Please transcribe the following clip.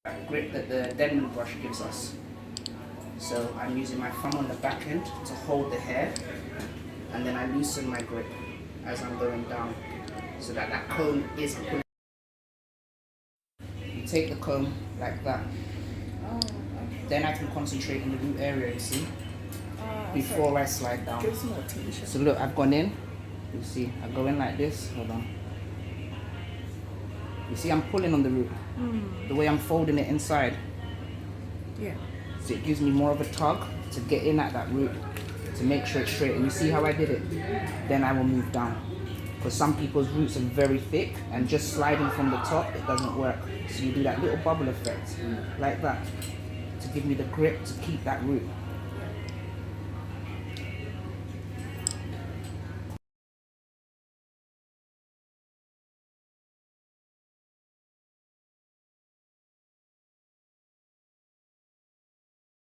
that grip that the deadening brush gives us. So I'm using my thumb on the back end to hold the hair, and then I loosen my grip as I'm going down, so that that comb is pulling. You take the comb like that. Oh, okay. Then I can concentrate in the root area, you see, before I slide down. Gives more tension. So look, I've gone in. You see, I go in like this. Hold on. You see, I'm pulling on the root. The way I'm folding it inside. Yeah. So it gives me more of a tug to get in at that root, to make sure it's straight. And you see how I did it? Then I will move down. Because some people's roots are very thick, and just sliding from the top, it doesn't work. So you do that little bubble effect, like that, to give me the grip to keep that root.